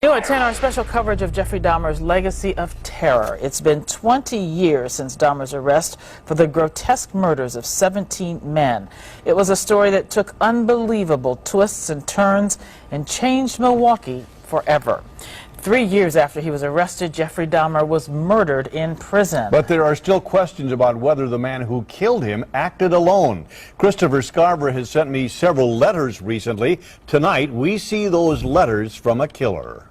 New at 10, our special coverage of Jeffrey Dahmer's legacy of terror. It's been 20 years since Dahmer's arrest for the grotesque murders of 17 men. It was a story that took unbelievable twists and turns and changed Milwaukee forever. 3 years after he was arrested, Jeffrey Dahmer was murdered in prison. But there are still questions about whether the man who killed him acted alone. Christopher Scarver has sent me several letters recently. Tonight, we see those letters from a killer.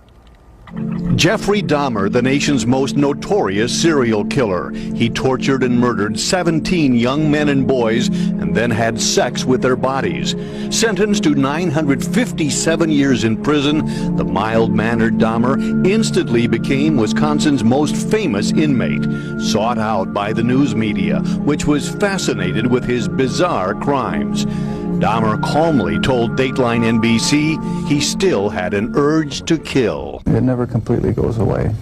Jeffrey Dahmer, the nation's most notorious serial killer. He tortured and murdered 17 young men and boys and then had sex with their bodies. Sentenced to 957 years in prison, the mild-mannered Dahmer instantly became Wisconsin's most famous inmate, sought out by the news media, which was fascinated with his bizarre crimes. Dahmer calmly told Dateline NBC he still had an urge to kill. It never completely goes away.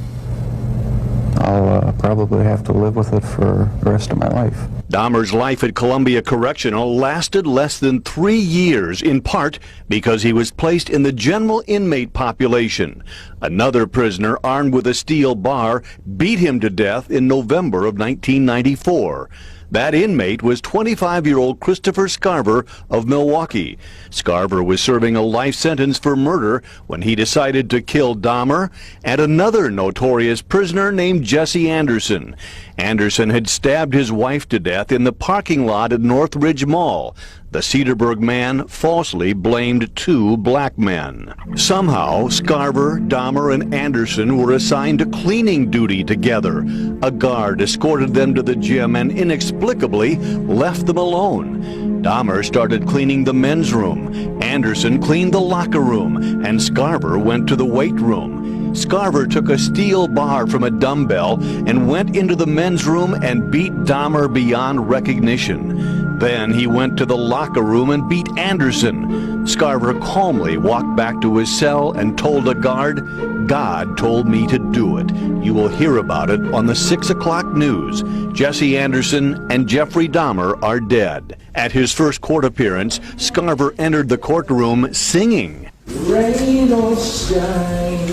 I'll probably have to live with it for the rest of my life. Dahmer's life at Columbia Correctional lasted less than 3 years, in part because he was placed in the general inmate population. Another prisoner armed with a steel bar beat him to death in November of 1994. That inmate was 25-year-old Christopher Scarver of Milwaukee. Scarver was serving a life sentence for murder when he decided to kill Dahmer and another notorious prisoner named Jesse Anderson. Anderson had stabbed his wife to death in the parking lot at Northridge Mall. The Cedarburg man falsely blamed 2 black men. Somehow, Scarver, Dahmer, and Anderson were assigned to cleaning duty together. A guard escorted them to the gym and inexplicably left them alone. Dahmer started cleaning the men's room. Anderson cleaned the locker room, and Scarver went to the weight room. Scarver took a steel bar from a dumbbell and went into the men's room and beat Dahmer beyond recognition. Then he went to the locker room and beat Anderson. Scarver calmly walked back to his cell and told a guard, "God told me to do it." You will hear about it on the 6 o'clock news. Jesse Anderson and Jeffrey Dahmer are dead. At his first court appearance, Scarver entered the courtroom singing. Rain or shine,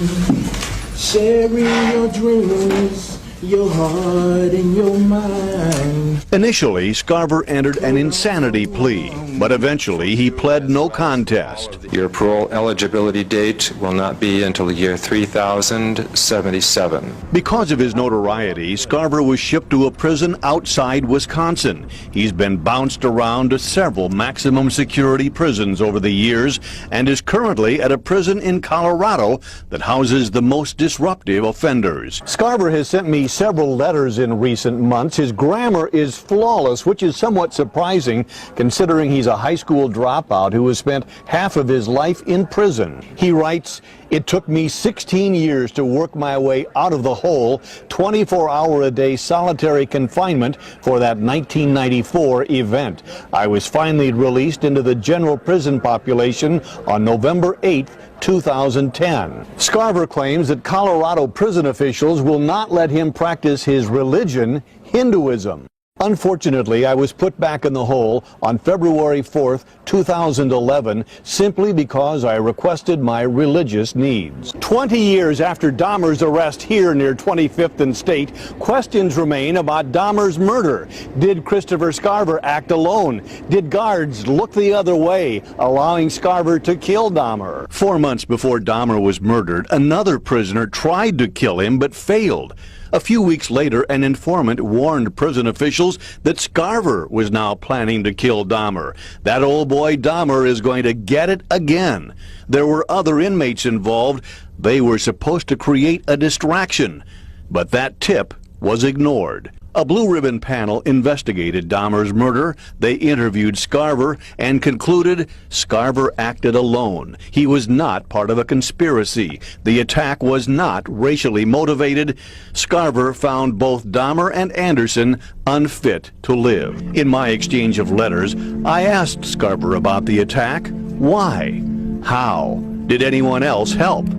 sharing your dreams, your heart and your mind. Initially, Scarver entered an insanity plea, but eventually he pled no contest. Your parole eligibility date will not be until the year 3077. Because of his notoriety, Scarver was shipped to a prison outside Wisconsin. He's been bounced around to several maximum security prisons over the years and is currently at a prison in Colorado that houses the most disruptive offenders. Scarver has sent me several letters in recent months. His grammar is flawless, which is somewhat surprising considering he's a high school dropout who has spent half of his life in prison. He writes, "It took me 16 years to work my way out of the hole, 24-hour-a-day solitary confinement for that 1994 event. I was finally released into the general prison population on November 8th, 2010. Scarver claims that Colorado prison officials will not let him practice his religion, Hinduism. Unfortunately, I was put back in the hole on February 4th, 2011, simply because I requested my religious needs." 20 years after Dahmer's arrest here near 25th and State, questions remain about Dahmer's murder. Did Christopher Scarver act alone? Did guards look the other way, allowing Scarver to kill Dahmer? 4 months before Dahmer was murdered, another prisoner tried to kill him but failed. A few weeks later, an informant warned prison officials that Scarver was now planning to kill Dahmer. That old boy Dahmer is going to get it again. There were other inmates involved. They were supposed to create a distraction, but that tip was ignored. A blue ribbon panel investigated Dahmer's murder. They interviewed Scarver and concluded Scarver acted alone. He was not part of a conspiracy. The attack was not racially motivated. Scarver found both Dahmer and Anderson unfit to live. In my exchange of letters, I asked Scarver about the attack. Why? How? Did anyone else help?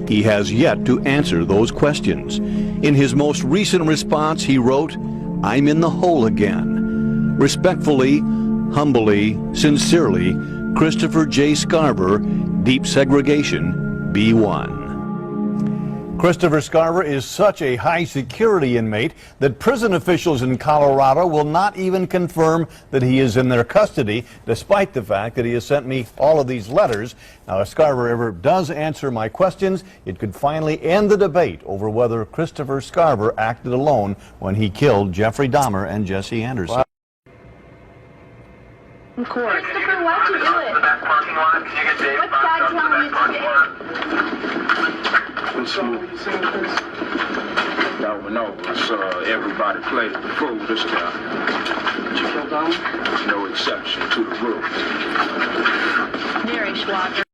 He has yet to answer those questions. In his most recent response, he wrote, "I'm in the hole again. Respectfully, humbly, sincerely, Christopher J. Scarver, Deep Segregation, B1." Christopher Scarver is such a high-security inmate that prison officials in Colorado will not even confirm that he is in their custody, despite the fact that he has sent me all of these letters. Now, if Scarver ever does answer my questions, it could finally end the debate over whether Christopher Scarver acted alone when he killed Jeffrey Dahmer and Jesse Anderson. Christopher, why'd you do it? What's God telling you to do? No, it's everybody played the fool this time. Did you kill Dahmer? No exception to the rule. Very Schwager.